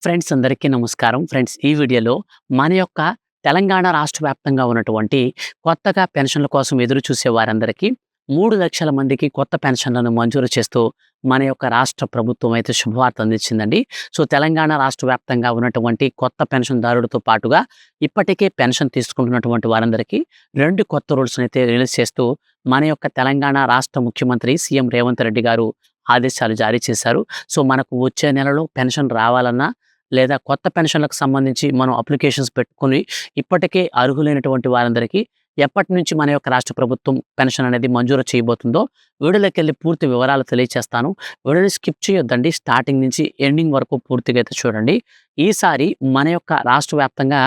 Friends అందరికీ నమస్కారం. Friends ఈ వీడియోలో మన యొక్క తెలంగాణ రాష్ట్ర వ్యాప్తంగా ఉన్నటువంటి కొత్తగా పెన్షన్ల కోసం ఎదురు చూసే వారందరికీ 3,00,000 మందికి కొత్త పెన్షన్లను మంజూరు చేస్తూ మన యొక్క రాష్ట్ర ప్రభుత్వం అయితే శుభవార్త అందించిందండి. సో తెలంగాణ రాష్ట్ర వ్యాప్తంగా ఉన్నటువంటి కొత్త పెన్షన్‌దారులతో పాటుగా ఇప్పటికే పెన్షన్ తీసుకుంటున్నటువంటి వారందరికీ 2 కొత్త రూల్స్‌ని అయితే రిలీజ్ చేస్తూ మన యొక్క తెలంగాణ రాష్ట్ర ముఖ్యమంత్రి సీఎం రేవంత్ రెడ్డి గారు ఆదేశాలు జారీ చేశారు. సో మనకు వచ్చే నెలలో పెన్షన్ రావాలన్నా లేదా కొత్త పెన్షన్‌లకు సంబంధించి మనం అప్లికేషన్స్ పెట్టుకొని ఇప్పటికే అర్హులైనటువంటి వారందరికీ ఎప్పటి నుంచి మన యొక్క రాష్ట్ర ప్రభుత్వం పెన్షన్ అనేది మంజూరు చేయబోతుందో వీడియోలోకెళ్ళి పూర్తి వివరాలు తెలియచేస్తాను. వీడియోని స్కిప్ చేయొద్దండి. స్టార్టింగ్ నుంచి ఎండింగ్ వరకు పూర్తిగా అయితే చూడండి. ఈసారి మన యొక్క రాష్ట్ర వ్యాప్తంగా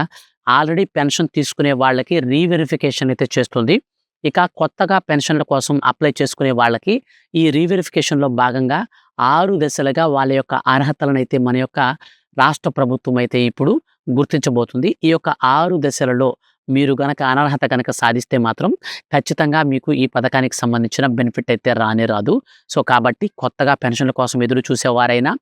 ఆల్రెడీ పెన్షన్ తీసుకునే వాళ్ళకి రీవెరిఫికేషన్ అయితే చేస్తుంది. ఇక కొత్తగా పెన్షన్ల కోసం అప్లై చేసుకునే వాళ్ళకి ఈ రీవెరిఫికేషన్‌లో భాగంగా 6 దశలుగా వాళ్ళ యొక్క అర్హతలనైతే మన యొక్క రాష్ట్ర ప్రభుత్వం అయితే ఇప్పుడు గుర్తించబోతుంది. ఈ యొక్క 6 దశలలో మీరు గనక అనర్హత గనక సాధిస్తే మాత్రం ఖచ్చితంగా మీకు ఈ పథకానికి సంబంధించిన బెనిఫిట్ అయితే రానే రాదు. సో కాబట్టి కొత్తగా పెన్షన్ల కోసం ఎదురు చూసేవారైనా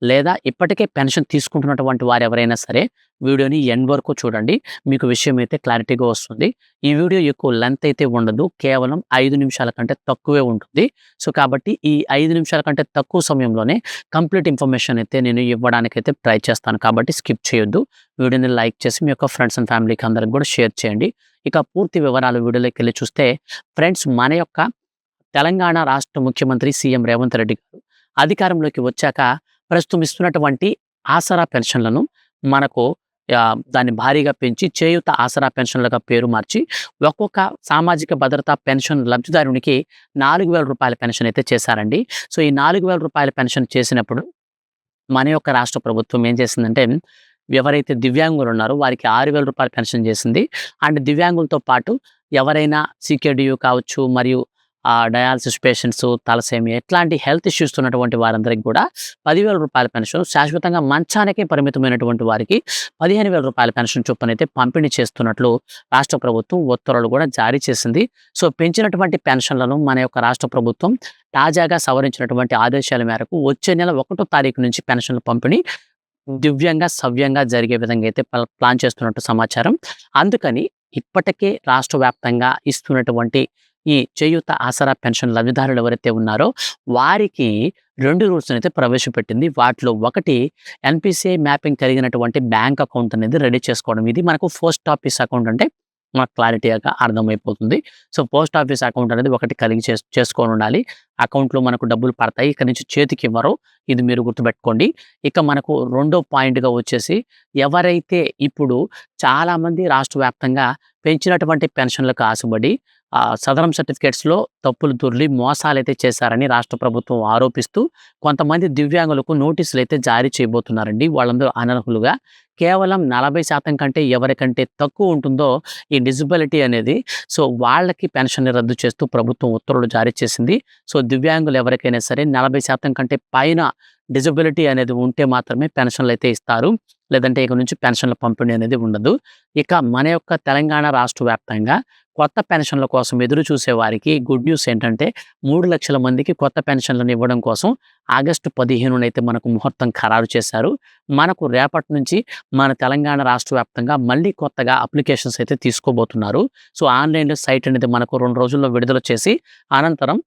లేదా ఇప్పటికే పెన్షన్ తీసుకుంటున్నటువంటి వారెవరైనా సరే వీడియోని ఎండ్ వరకు చూడండి. మీకు విషయం అయితే క్లారిటీగా వస్తుంది. ఈ వీడియో ఎక్కువ లెంత్ అయితే ఉండదు. కేవలం 5 నిమిషాల కంటే తక్కువే ఉంటుంది. సో కాబట్టి ఈ 5 నిమిషాల కంటే తక్కువ సమయంలోనే కంప్లీట్ ఇన్ఫర్మేషన్ అయితే నేను ఇవ్వడానికైతే ట్రై చేస్తాను. కాబట్టి స్కిప్ చేయొద్దు. వీడియోని లైక్ చేసి మీ యొక్క ఫ్రెండ్స్ అండ్ ఫ్యామిలీకి అందరికి కూడా షేర్ చేయండి. ఇక పూర్తి వివరాలు వీడియోలోకెళ్ళి చూస్తే ఫ్రెండ్స్ మన యొక్క తెలంగాణ రాష్ట్ర ముఖ్యమంత్రి సీఎం రేవంత్ రెడ్డి గారు అధికారంలోకి వచ్చాక ప్రస్తుతం ఇస్తున్నటువంటి ఆసరా పెన్షన్లను మనకు దాన్ని భారీగా పెంచి చేయూత ఆసరా పెన్షన్లుగా పేరు మార్చి ఒక్కొక్క సామాజిక భద్రతా పెన్షన్ లబ్ధిదారునికి రూ. 4,000 పెన్షన్ అయితే చేశారండి. సో ఈ రూ. 4,000 పెన్షన్ చేసినప్పుడు మన యొక్క రాష్ట్ర ప్రభుత్వం ఏం చేసిందంటే ఎవరైతే దివ్యాంగులు ఉన్నారో వారికి రూ. 6,000 పెన్షన్ చేసింది. అండ్ దివ్యాంగులతో పాటు ఎవరైనా సీకేడీయూ కావచ్చు మరియు డయాలసిస్ పేషెంట్స్, తలసేమియా ఇట్లాంటి హెల్త్ ఇష్యూస్ ఉన్నటువంటి వారందరికీ కూడా రూ. 10,000 పెన్షన్, శాశ్వతంగా మంచానికే పరిమితమైనటువంటి వారికి రూ. 15,000 పెన్షన్ చొప్పునైతే పంపిణీ చేస్తున్నట్లు రాష్ట్ర ప్రభుత్వం ఉత్తర్వులు కూడా జారీ చేసింది. సో పెంచినటువంటి పెన్షన్లను మన యొక్క రాష్ట్ర ప్రభుత్వం తాజాగా సవరించినటువంటి ఆదేశాల మేరకు వచ్చే నెల 1వ తారీఖు నుంచి పెన్షన్ల పంపిణీ దివ్యంగా సవ్యంగా జరిగే విధంగా అయితే ప్లాన్ చేస్తున్నట్టు సమాచారం. అందుకని ఇప్పటికే రాష్ట్ర వ్యాప్తంగా ఇస్తున్నటువంటి ఈ చేయూత ఆసరా పెన్షన్ లబ్ధిదారులు ఎవరైతే ఉన్నారో వారికి 2 రూల్స్ అయితే ప్రవేశపెట్టింది. వాటిలో ఒకటి ఎన్‌పిసిఐ మ్యాపింగ్ కలిగినటువంటి బ్యాంక్ అకౌంట్ అనేది రెడీ చేసుకోవడం. ఇది మనకు పోస్ట్ ఆఫీస్ అకౌంట్ అంటే మనకు క్లారిటీగా అర్థమైపోతుంది. సో పోస్ట్ ఆఫీస్ అకౌంట్ అనేది ఒకటి కలిగి చేసుకొని ఉండాలి. అకౌంట్‌లో మనకు డబ్బులు పడతాయి. ఇక్కడి నుంచి చేతికి ఇవ్వరు. ఇది మీరు గుర్తుపెట్టుకోండి. ఇక మనకు రెండో పాయింట్‌గా వచ్చేసి ఎవరైతే ఇప్పుడు చాలామంది రాష్ట్ర వ్యాప్తంగా పెంచినటువంటి పెన్షన్లకు ఆశపడి సదరం సర్టిఫికేట్స్‌లో తప్పులు దొర్లి మోసాలైతే చేశారని రాష్ట్ర ప్రభుత్వం ఆరోపిస్తూ కొంతమంది దివ్యాంగులకు నోటీసులైతే జారీ చేయబోతున్నారండి. వాళ్ళందరూ అనర్హులుగా కేవలం 40% కంటే ఎవరికంటే తక్కువ ఉంటుందో ఈ డిజబిలిటీ అనేది సో వాళ్ళకి పెన్షన్‌ని రద్దు చేస్తూ ప్రభుత్వం ఉత్తర్వులు జారీ చేసింది. సో దివ్యాంగులు ఎవరికైనా సరే 40% కంటే పైన డిజబిలిటీ అనేది ఉంటే మాత్రమే పెన్షన్లు అయితే ఇస్తారు. లేదంటే ఇక నుంచి పెన్షన్ల పంపిణీ అనేది ఉండదు. ఇక మన యొక్క తెలంగాణ రాష్ట్ర వ్యాప్తంగా కొత్త పెన్షన్ల కోసం ఎదురు చూసే వారికి గుడ్ న్యూస్ ఏంటంటే 3,00,000 మందికి కొత్త పెన్షన్లను ఇవ్వడం కోసం ఆగస్టు 15న అయితే మనకు ముహూర్తం ఖరారు చేశారు. మనకు రేపటి నుంచి మన తెలంగాణ రాష్ట్ర వ్యాప్తంగా మళ్ళీ కొత్తగా అప్లికేషన్స్ అయితే తీసుకోబోతున్నారు. సో ఆన్‌లైన్‌లో సైట్ అనేది మనకు 2 రోజుల్లో విడుదల చేసి అనంతరం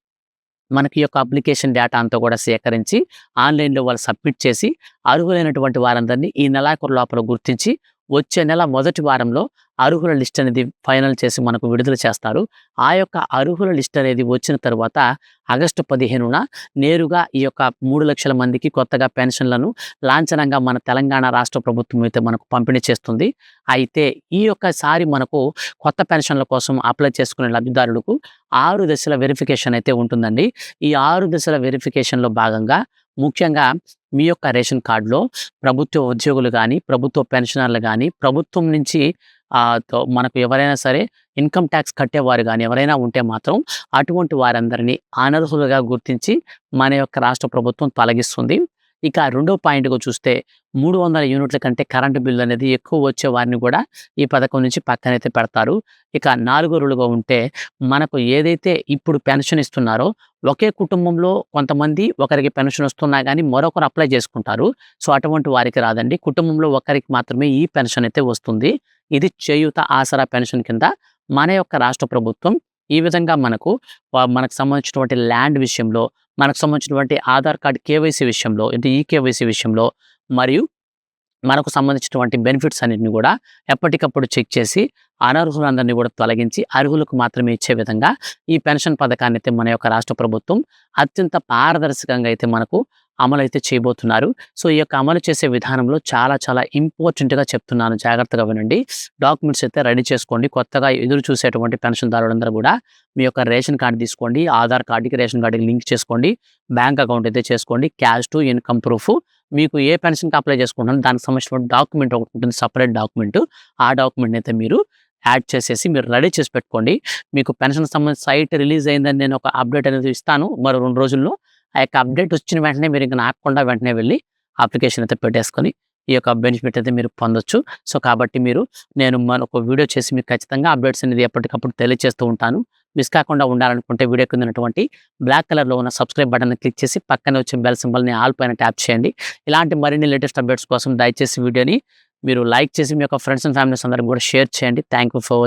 మనకి యొక్క అప్లికేషన్ డేటా అంతా కూడా సేకరించి ఆన్‌లైన్‌లో వాళ్ళు సబ్మిట్ చేసి అర్హులైనటువంటి వారందరినీ ఈ నెలాఖరు లోపల గుర్తించి వచ్చే నెల మొదటి వారంలో అర్హుల లిస్ట్ అనేది ఫైనల్ చేసి మనకు విడుదల చేస్తారు. ఆ యొక్క అర్హుల లిస్ట్ అనేది వచ్చిన తర్వాత ఆగస్టు 15న నేరుగా ఈ యొక్క 3,00,000 మందికి కొత్తగా పెన్షన్లను లాంఛనంగా మన తెలంగాణ రాష్ట్ర ప్రభుత్వం అయితే మనకు పంపిణీ చేస్తుంది. అయితే ఈ యొక్కసారి మనకు కొత్త పెన్షన్ల కోసం అప్లై చేసుకునే లబ్ధిదారులకు 6 దశల వెరిఫికేషన్ అయితే ఉంటుందండి. ఈ 6 దశల వెరిఫికేషన్‌లో భాగంగా ముఖ్యంగా మీ యొక్క రేషన్ కార్డులో ప్రభుత్వ ఉద్యోగులు గానీ, ప్రభుత్వ పెన్షనర్లు గానీ, ప్రభుత్వం నుంచి మనకు ఎవరైనా సరే ఇన్‌కమ్ టాక్స్ కట్టేవారు గానీ ఎవరైనా ఉంటే మాత్రం అటువంటి వారందరినీ అనర్హులుగా గుర్తించి మన యొక్క రాష్ట్ర ప్రభుత్వం తొలగిస్తుంది. ఇక రెండో పాయింట్‌గా చూస్తే 300 యూనిట్ల కంటే కరెంటు బిల్లు అనేది ఎక్కువ వచ్చే వారిని కూడా ఈ పథకం నుంచి పక్కనైతే పెడతారు. ఇక నాలుగో రూల్‌గా ఉంటే మనకు ఏదైతే ఇప్పుడు పెన్షన్ ఇస్తున్నారో ఒకే కుటుంబంలో కొంతమంది ఒకరికి పెన్షన్ వస్తున్నా గానీ మరొకరు అప్లై చేసుకుంటారు. సో, అటువంటి వారికి రాదండి. కుటుంబంలో ఒకరికి మాత్రమే ఈ పెన్షన్ అయితే వస్తుంది. ఇది చేయూత ఆసరా పెన్షన్ కింద మన యొక్క రాష్ట్ర ప్రభుత్వం ఈ విధంగా మనకు సంబంధించినటువంటి ల్యాండ్ విషయంలో, మనకు సంబంధించినటువంటి ఆధార్ కార్డ్ కేవైసీ విషయంలో, అంటే ఈకేవైసీ విషయంలో మరియు మనకు సంబంధించినటువంటి బెనిఫిట్స్ అన్నిటిని గూడా ఎప్పటికప్పుడు చెక్ చేసి, అనర్హులందరిని గూడా తొలగించి, అర్హులకు మాత్రమే ఇచ్చే విధంగా ఈ పెన్షన్ పథకాన్నయితే మన యొక్క రాష్ట్ర ప్రభుత్వం అత్యంత పారదర్శకంగా అయితే మనకు అమలైతే చేయబోతున్నారు. సో, ఈ యొక్క అమలు చేసే విధానంలో చాలా చాలా ఇంపార్టెంట్‌గా చెప్తున్నాను. జాగ్రత్తగా వినండి. డాక్యుమెంట్స్ అయితే రెడీ చేసుకోండి. కొత్తగా ఎదురు చూసేటువంటి పెన్షన్‌దారులందరూ గూడా మీ యొక్క రేషన్ కార్డ్ తీసుకోండి. ఆధార్ కార్డ్‌కి, రేషన్ కార్డ్‌కి లింక్ చేసుకోండి. బ్యాంక్ అకౌంట్ అయితే చేసుకోండి. క్యాష్ టు ఇన్‌కమ్ ప్రూఫ్ మీకు ఏ పెన్షన్‌కి అప్లై చేసుకుంటున్నారో దానికి సంబంధించిన డాక్యుమెంట్ ఒకటి ఉంటుంది. Separate document. ఆ డాక్యుమెంట్‌ని అయితే మీరు యాడ్ చేసేసి మీరు రెడీ చేసి పెట్టుకోండి. మీకు పెన్షన్‌కి సంబంధించి సైట్ రిలీజ్ అయిందని నేను ఒక అప్డేట్ అనేది ఇస్తాను మరో 2 రోజుల్లో. ఆ యొక్క అప్డేట్ వచ్చిన వెంటనే మీరు ఇంక ఆగకుండా వెంటనే వెళ్లి అప్లికేషన్ అయితే పెట్టేసుకొని ఈ యొక్క బెనిఫిట్ అయితే మీరు పొందొచ్చు. సో, కాబట్టి నేను మరొక వీడియో చేసి మీకు ఖచ్చితంగా అప్డేట్స్ అనేది ఎప్పటికప్పుడు తెలియజేస్తూ ఉంటాను. మిస్ కాకుండా ఉండాలనుకుంటే వీడియో కింద ఉన్నటువంటి బ్లాక్ కలర్‌లో ఉన్న సబ్స్క్రైబ్ బటన్‌ని క్లిక్ చేసి పక్కనే వచ్చే బెల్ సింబల్‌ని ఆల్ పైన ట్యాప్ చేయండి. ఇలాంటి మరిన్ని లేటెస్ట్ అప్డేట్స్ కోసం దయచేసి వీడియోని మీరు లైక్ చేసి మీ యొక్క ఫ్రెండ్స్ అండ్ ఫ్యామిలీస్ అందరికి కూడా షేర్ చేయండి. Thank you for